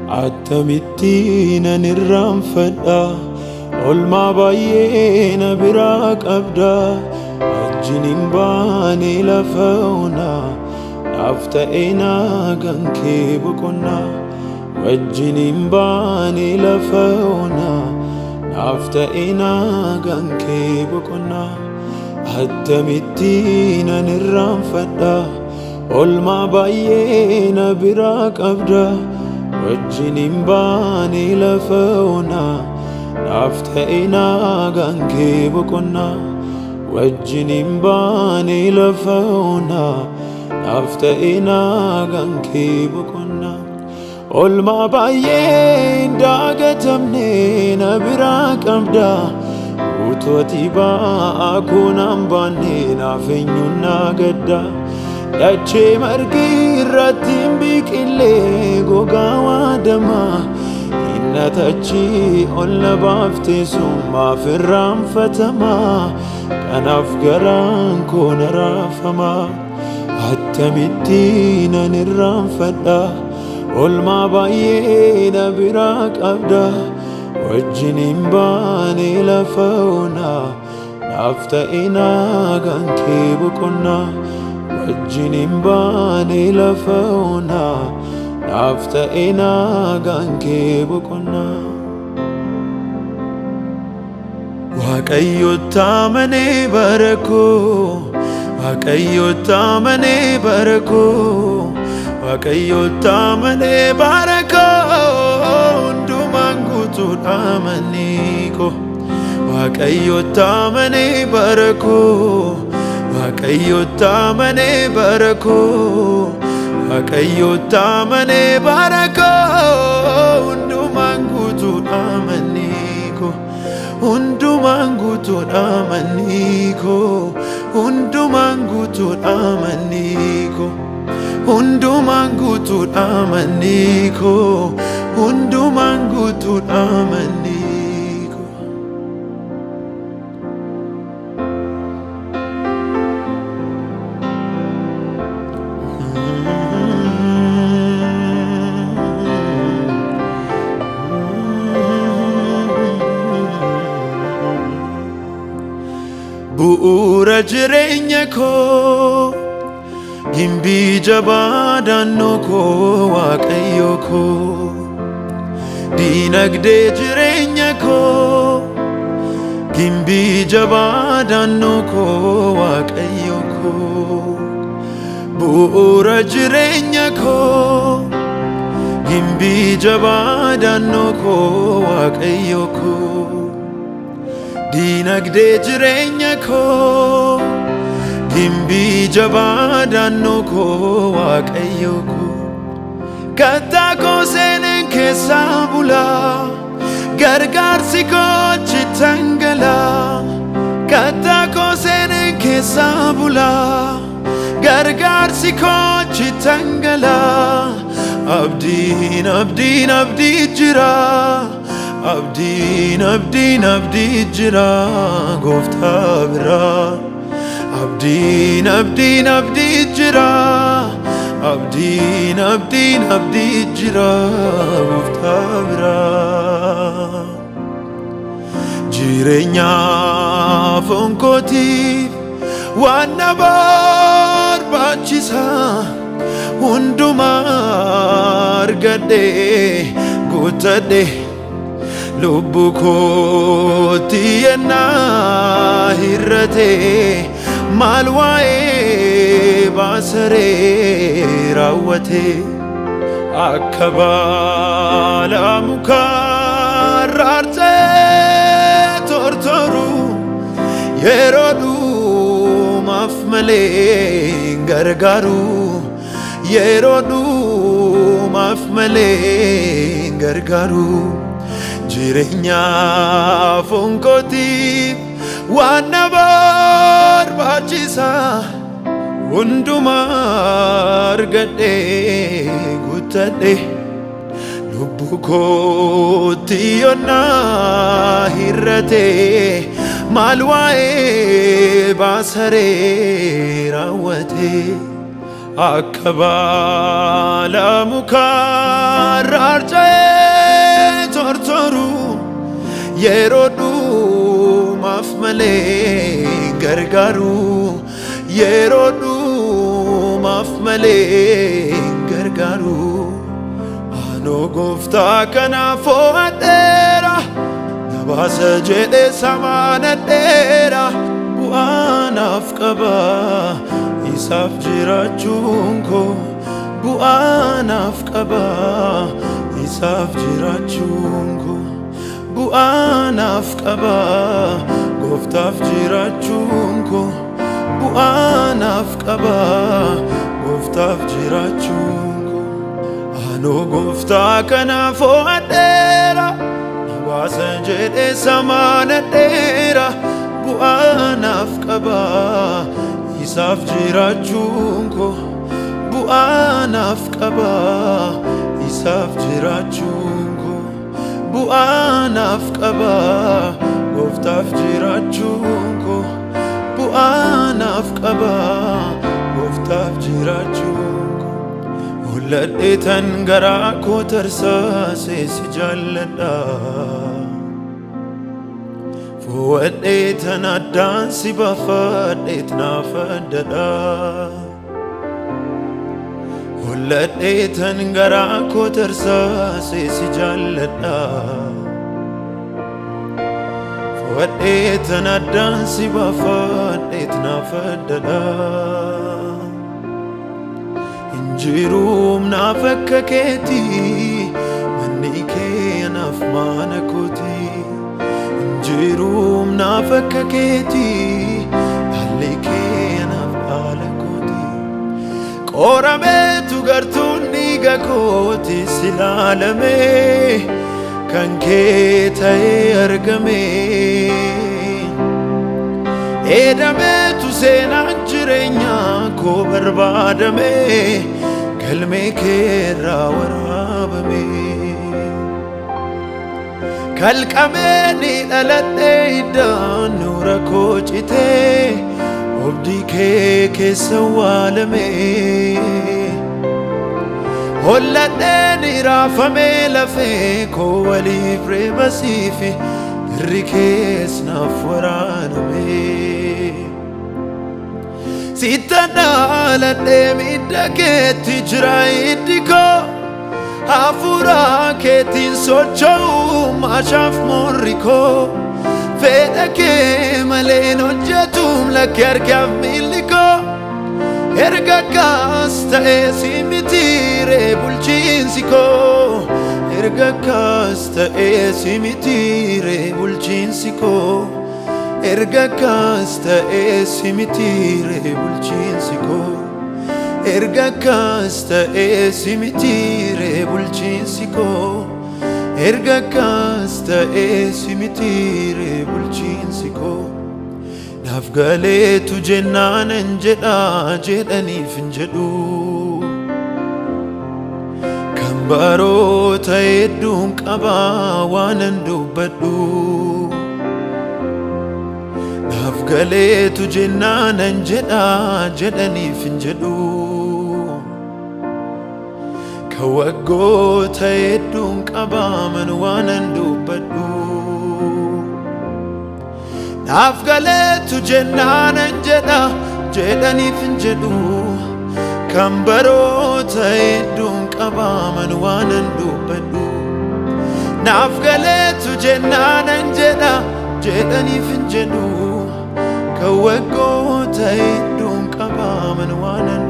Attamitti nan irraanfadha olmaa baay'ee na biraa qabda wajjin hin baane lafa onaa naaf ta'e naagaan kee boqonnaa wajjin hin baane lafa onaa naaf ta'e naagaan kee boqonnaa attamitti nan irraanfadha olmaa baay'ee na biraa qabda wajjin hin baane lafa onaa naaf ta'e naagaan kee boqonnaa wajjin hin baane lafa onaa naaf ta'e naagaan kee boqonnaa olmaa baay'ee hin daagatamne na biraa qabda utuu ati ba'aa koonaan baanne naaf eenyuun naa gadda dachee margi irratti hin biqille gogaa waadamaa hinnatachi ol na baaftee sun maaf irraanfatamaa kanaaf garaan koo na raafamaa attamitti nan irraanfadha olmaa baay'ee na biraa qabda wajjin hin baane lafa onaa naaf ta'e naagaan kee boqonnaa wajjin hin baane lafa onaa naaf ta'e naagaan kee boqonnaa Waaqayyotti amanee bara koo Waaqayyotti amanee bara koo Waaqayyotti amanee bara koo hundumaan guutuudha amanni koo Waaqayyotti amanee bara koo Waaqayyotti amanee bara koo Waaqayyotti amanee bara koo hundumaan guutuudha amanni koo hundumaan guutuudha amanni koo hundumaan guutuudha amanni koo hundumaan guutuudha amanni koo hundumaan guutuudha amanni bu'uura jireenya koo gimbii jabaa daannoo koo Waaqayyo koo diinagdee jireenya koo gimbii jabaa daannoo koo Waaqayyo koo bu'uura jireenya koo gimbii jabaa daannoo koo Waaqayyo koo diinagdee jireenya koo gimbii jabaa daannoo koo Waaqayyo koo kattaa koo seeneen keessaa bulaa gargaarsi koo achitti galaa kattaa koo seeneen keessaa bulaa gargaarsi koo achitti galaa abdiin abdiin abdii jira abdiin abdiin abdii jira gooftaa biraa abdiin abdiin abdii jira abdiin abdiin abdii jira gooftaa biraa jireenyaaf onkootiif waan na barbaachisa hundumaa argadhee guuttadhe lubbu kootti yennaa hir'atee maal waa'ee baasaree raawwatee akka baala mukaarra artee tortoru yeroo dhumaaf malee gargaaru yeroo dhumaaf malee gargaaru jireenyaaf onkootiif waan na barbaachisa hundumaa argadhee guuttadhe lubbu kootti yonnaa hir'atee maal waa'ee baasaree raawwatee akka baala mukaarra harca'ee tortoru yeroodhu maaf malee gargaaru yeroodhu maaf malee gargaaru anoo gooftaa kanaaf fo'adheera nabaasa jedhee samaanadheera bu'aanaaf qaba isaaf jiraachuun koo bu'aanaaf qaba isaaf jiraachuun koo bu'aanaaf qaba gooftaaf jiraachuun koo bu'aanaaf qaba gooftaaf jiraachuun koo anoo gooftaa kanaaf fo'adheera nabaasa jedhee samaanadheera bu'aanaaf qaba isaaf jiraachuun koo bu'aanaaf qaba isaaf jiraachuun koo bu'aanaaf qaba gooftaaf jiraachuun koo bu'aanaaf qaba gooftaaf jiraachuun koo holladhee tan garaa koo tarsaasee si jaalladha fo'adhee tan addaan si baafadheet naaf addadha holladhee tan garaa koo tarsaasee si jaalladha fo'adhee tan addaan si baafadheet naaf addadha hinjiruum naaf akka keetii manni kee anaaf mana kootii hinjiruum naaf akka keetii dhaalli kee anaaf dhaala kootii qorameetu gartuun dhiiga kooti silaalame kan kee ta'ee argame eedameetu seenaan jireenyaa koo barbaadame galmee keerraa waraabame kalqameeni dhaladhee iddaan nuura koo citee obdii kee keessa awwaalame holladheeni raafamee lafee koo waliif reebasiifi irri kees naaf waraaname sitta dhaaladhee midda keetti jira hiddi koo hafuura keetiin socho'u maashaaf morri koo fedha kee maleen hojjetuum lakkee harkaaf miilli koo erga akkas ta'ee si mitiiree bulchiinsi koo erga akkas ta'ee si mitiiree bulchiinsi koo erga akkas ta'ee si mitiiree bulchiinsi koo erga akkas ta'ee si mitiiree bulchiinsi koo erga akkas ta'ee si mitiiree bulchiinsi koo naaf galeetu jennaanan jedha jedhaniif hin jedhu kan baroota hedduun qaba waanan dubbadhu naaf galeetu jennaanan jedha jedhaniif hin jedhu kan waggoota hedduun qabaman waanan dubbadhu naaf galeetu jennaanan jedha jedhaniif hin jedhu kan baroota hedduun qabaman waanan dubbadhu naaf galeetu jennaanan jedha jedhaniif hin jedhu kan waggoota hedduun qabaman waanan